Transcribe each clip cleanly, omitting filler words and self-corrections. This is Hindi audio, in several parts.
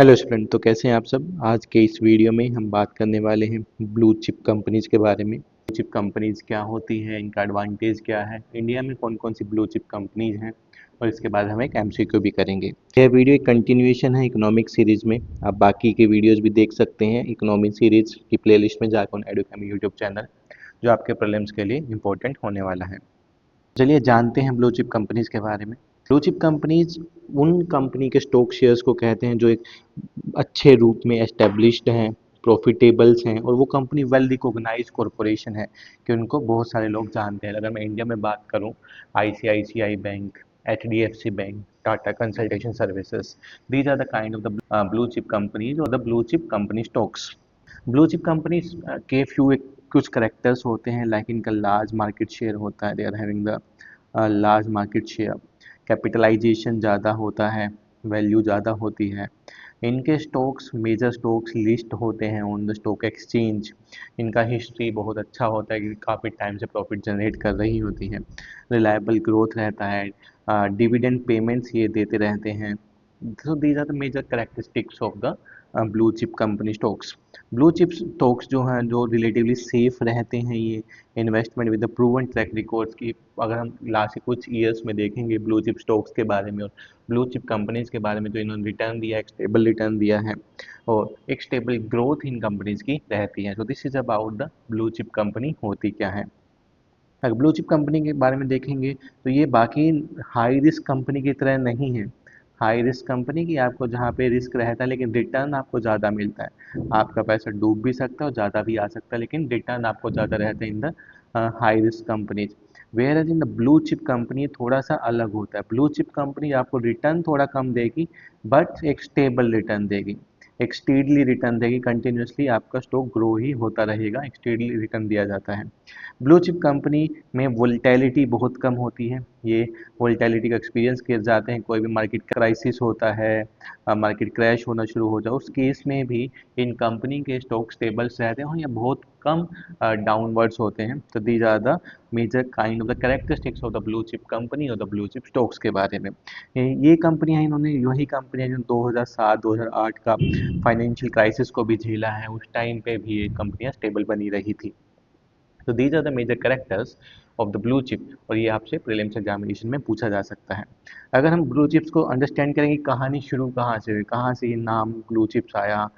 हेलो स्टूडेंट, तो कैसे हैं आप सब। आज के इस वीडियो में हम बात करने वाले हैं ब्लू चिप कंपनीज के बारे में। ब्लू चिप कंपनीज क्या होती हैं, इनका एडवांटेज क्या है, इंडिया में कौन कौन सी ब्लू चिप कंपनीज हैं, और इसके बाद हम एक एमसीक्यू भी करेंगे। यह वीडियो एक कंटिन्यूएशन है इकोनॉमिक सीरीज में। आप बाकी के वीडियोज भी देख सकते हैं इकोनॉमिक सीरीज की प्लेलिस्ट में जाकर एडुकेमी यूट्यूब चैनल, जो आपके प्रीलिम्स के लिए इंपॉर्टेंट होने वाला है। चलिए जानते हैं ब्लू चिप कंपनीज के बारे में। ब्लू चिप कंपनीज उन कंपनी के स्टॉक शेयर्स को कहते हैं जो एक अच्छे रूप में एस्टेब्लिश्ड हैं, प्रॉफिटेबल्स हैं, और वो कंपनी वेल रिकॉग्नाइज्ड कॉरपोरेशन है कि उनको बहुत सारे लोग जानते हैं। अगर मैं इंडिया में बात करूं, ICICI bank, HDFC bank, Tata consultation services, these are the kind of the blue chip companies और the blue chip company stocks. Blue chip companies के कुछ करेक्टर्स होते हैं, लाइक इनका लार्ज मार्केट शेयर होता है, they are having the large market share, capitalization ज़्यादा होता है, वैल्यू ज़्यादा होती है। इनके स्टॉक्स मेजर स्टॉक्स लिस्ट होते हैं ऑन द स्टॉक एक्सचेंज। इनका हिस्ट्री बहुत अच्छा होता है कि काफ़ी टाइम से प्रॉफिट जनरेट कर रही होती है। रिलायबल ग्रोथ रहता है, डिविडेंड पेमेंट्स ये देते रहते हैं। So these are the major characteristics of the blue chip company stocks. Blue chip stocks जो हैं जो रिलेटिवली सेफ रहते हैं, ये investment with the proven track records की। अगर हम लास्ट कुछ ईयर्स में देखेंगे ब्लू चिप स्टॉक्स के बारे में और ब्लू चिप कंपनीज के बारे में, जो इन्होंने रिटर्न दिया, एक स्टेबल रिटर्न दिया है और एक स्टेबल ग्रोथ इन कंपनीज की रहती है। तो this is about the blue chip company होती क्या है। अगर ब्लू चिप कंपनी के बारे में देखेंगे तो ये बाकी हाई रिस्क कंपनी की तरह नहीं है। हाई रिस्क कंपनी की आपको जहाँ पे रिस्क रहता है लेकिन रिटर्न आपको ज़्यादा मिलता है। आपका पैसा डूब भी सकता है और ज़्यादा भी आ सकता है, लेकिन रिटर्न आपको ज़्यादा रहता है in the high risk companies. Whereas in the blue chip company थोड़ा सा अलग होता है। ब्लू चिप कंपनी आपको रिटर्न थोड़ा कम देगी, बट एक स्टेबल रिटर्न देगी, एक स्टेडली रिटर्न देगी। कंटिन्यूसली आपका स्टॉक ग्रो ही होता रहेगा, एक स्टेडली रिटर्न दिया जाता है। ब्लू चिप कंपनी में वोलेटिलिटी बहुत कम होती है। ये वोलेटिलिटी का एक्सपीरियंस कर जाते हैं, कोई भी मार्केट क्राइसिस होता है, मार्केट क्रैश होना शुरू हो जाए, उस केस में भी इन कंपनी के स्टॉक स्टेबल्स रहते हैं और ये बहुत कम डाउनवर्ड्स होते हैं। तो these are the major kind of the characteristics of the blue chip company और द ब्लू चिप स्टॉक्स के बारे में। ये कंपनियां, इन्होंने वही कंपनियां जो 2007-2008 का फाइनेंशियल क्राइसिस को भी झेला है, उस टाइम पे भी ये कंपनियां स्टेबल बनी रही थी। तो these are the major characters of the blue chip, और ये आपसे प्रीलिम्स एग्जामिनेशन में पूछा जा सकता है। अगर हम ब्लू चिप्स को अंडरस्टैंड करेंगे, कहानी शुरू कहाँ से हुई, कहाँ से ये नाम ब्लू चिप्स आया,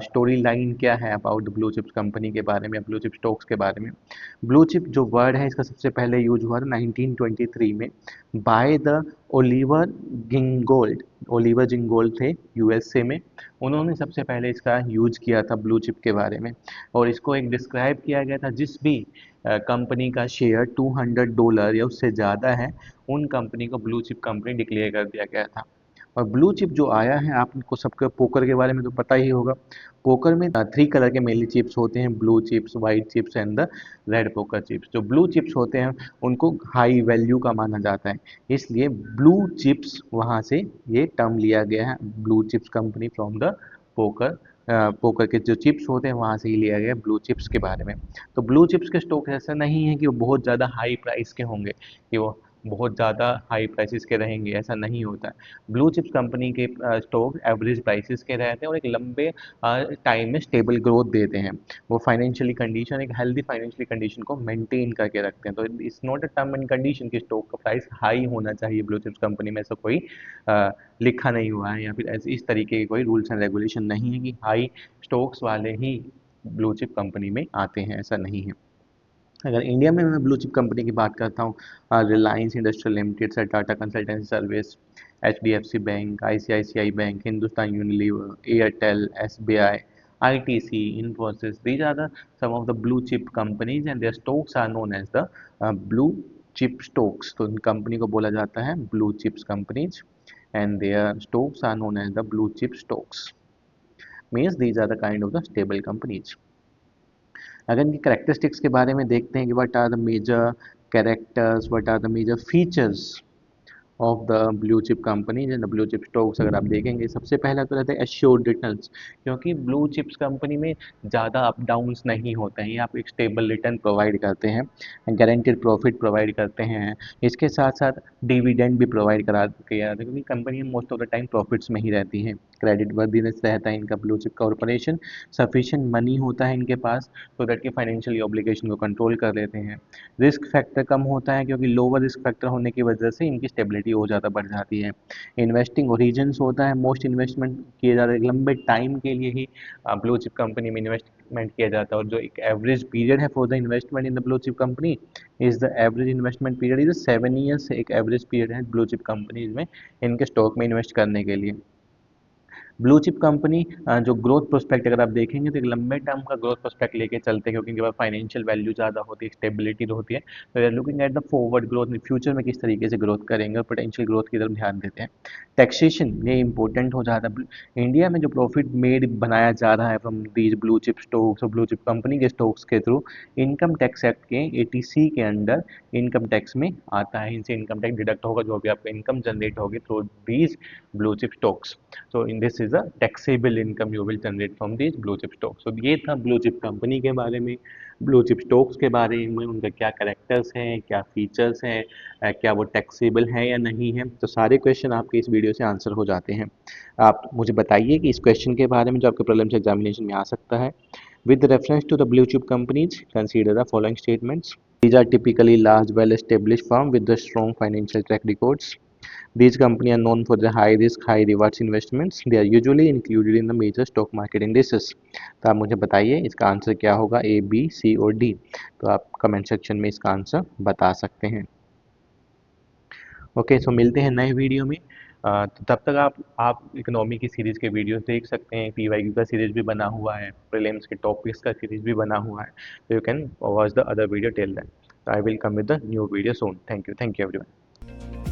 स्टोरी लाइन क्या है अबाउट ब्लू चिप्स कंपनी के बारे में, ब्लू चिप स्टॉक्स के बारे में। ब्लू चिप जो वर्ड है, इसका सबसे पहले यूज हुआ था 1923 में by the Oliver Gingold. Oliver जिंगोल्ड थे यूएसए में, उन्होंने सबसे पहले इसका यूज किया था ब्लू चिप के बारे में। और इसको एक डिस्क्राइब किया गया था, जिस भी कंपनी का शेयर $200 या उससे ज़्यादा है, उन कंपनी को ब्लू चिप कंपनी डिक्लेयर कर दिया गया था। और ब्लू चिप जो आया है, आपको सबके पोकर के बारे में तो पता ही होगा। पोकर में 3 कलर के मेनली चिप्स होते हैं, blue chips, white chips and the red poker chips. जो ब्लू चिप्स होते हैं उनको हाई वैल्यू का माना जाता है, इसलिए ब्लू चिप्स वहाँ से ये टर्म लिया गया है, blue chips company from the poker. Poker के जो चिप्स होते हैं वहाँ से ही लिया गया ब्लू चिप्स के बारे में। तो ब्लू चिप्स के स्टॉक ऐसा नहीं है कि वो बहुत ज़्यादा हाई प्राइस के होंगे, कि वो बहुत ज़्यादा हाई प्राइसेस के रहेंगे, ऐसा नहीं होता है। ब्लू चिप्स कंपनी के स्टॉक एवरेज प्राइसेस के रहते हैं और एक लंबे टाइम में स्टेबल ग्रोथ देते हैं। वो फाइनेंशियली कंडीशन, एक हेल्दी फाइनेंशियली कंडीशन को मेंटेन करके रखते हैं। तो it's not a term and condition कि स्टॉक का प्राइस हाई होना चाहिए ब्लू चिप्स कंपनी में, ऐसा कोई लिखा नहीं हुआ है, या फिर ऐसे इस तरीके के कोई रूल्स एंड रेगुलेशन नहीं है कि हाई स्टॉक्स वाले ही ब्लू चिप कंपनी में आते हैं, ऐसा नहीं है। अगर इंडिया में मैं ब्लू चिप कंपनी की बात करता हूँ, रिलायंस इंडस्ट्रियल लिमिटेड से, Tata Consultancy Service, HDFC Bank, ICICI Bank, Hindustan Unilever, Airtel, SBI, ITC, Infosys, these are the some of the blue chip companies and their stocks are known as the blue chip stocks. तो इन कंपनी को बोला जाता है blue chips companies and their stocks are known as the blue chip stocks. Means these are the kind of the stable companies. अगर इनकी करेक्टरिस्टिक्स के बारे में देखते हैं कि what are the major characters, what are the major features of the blue chip companies and the blue chip stocks, अगर आप देखेंगे सबसे पहला तो रहता है एश्योर्ड रिटर्न्स। क्योंकि ब्लू चिप्स कंपनी में ज़्यादा अप डाउन्स नहीं होते हैं, ये आपको एक स्टेबल रिटर्न प्रोवाइड करते हैं, गारंटेड प्रॉफिट प्रोवाइड करते हैं। इसके साथ साथ डिविडेंड भी प्रोवाइड करा किया जाता है, क्योंकि company most of the time profits में ही रहती हैं। क्रेडिट वर्दीनेस रहता है इनका blue chip corporation, sufficient money होता है इनके पास सो दैट कि फाइनेंशियल ऑब्लिगेशन को कंट्रोल कर लेते हैं। रिस्क फैक्टर कम होता है क्योंकि लोअर रिस्क फैक्टर होने की वजह से इनकी स्टेबिलिटी और ज़्यादा बढ़ जाती है। इन्वेस्टिंग ओरिजिन्स होता है, मोस्ट इन्वेस्टमेंट किए जाते हैं लंबे टाइम के लिए ही ब्लू चिप कंपनी में इन्वेस्टमेंट किया जाता है, और जो एक एवरेज पीरियड है for the investment in the blue chip company is the average investment period is 7 years, एक एवरेज पीरियड है ब्लू चिप कंपनीज में इनके स्टॉक में इन्वेस्ट करने के लिए। ब्लू चिप कंपनी जो ग्रोथ प्रोस्पेक्ट अगर आप देखेंगे तो एक लंबे टर्म का ग्रोथ प्रोस्पेक्ट लेके चलते हैं, क्योंकि इनके पास फाइनेंशियल वैल्यू ज़्यादा होती है, स्टेबिलिटी होती है, तो they are looking at the forward growth में फ्यूचर में किस तरीके से ग्रोथ करेंगे और पोटेंशियल ग्रोथ की तरफ ध्यान देते हैं। टैक्सेशन ये इंपॉर्टेंट हो जाता है। इंडिया में जो प्रॉफिट मेड बनाया जा रहा है from these blue chip stocks और ब्लू चिप कंपनी के स्टॉक्स के थ्रू इनकम टैक्स एक्ट के 80C के अंडर इनकम टैक्स में आता है, इनसे इनकम टैक्स डिडक्ट होगा जो भी आपका इनकम जनरेट होगी through these blue chip stocks. So in this is a taxable income you will generate from these blue chip stocks. So ये था ब्लू चिप कंपनी के बारे में, ब्लू चिप स्टॉक्स के बारे में, उनका क्या करेक्टर्स हैं, क्या फीचर्स हैं, क्या वो टैक्सेबल है या नहीं है। तो सारे क्वेश्चन आपके इस वीडियो से आंसर हो जाते हैं। आप मुझे बताइए कि इस क्वेश्चन के बारे में जो आपके प्रीलिम्स एग्जामिनेशन में आ सकता है। With reference to the blue chip companies, consider the following statements. These are typically large, well-established firms with the strong financial track records. These companies are known for their high risk, high rewards investments. They are usually included in the major stock market indices. तो आप मुझे बताइए इसका आंसर क्या होगा, ए, बी, सी और डी। तो आप कमेंट सेक्शन में इसका आंसर बता सकते हैं। ओके, सो मिलते हैं नए वीडियो में। तो तब तक आप इकोनॉमी की सीरीज़ के वीडियोस देख सकते हैं, PYQ का सीरीज़ भी बना हुआ है, प्रीलिम्स के टॉपिक्स का सीरीज़ भी बना हुआ है, तो you can watch the other video till then. I will come with the new video soon. Thank you everyone.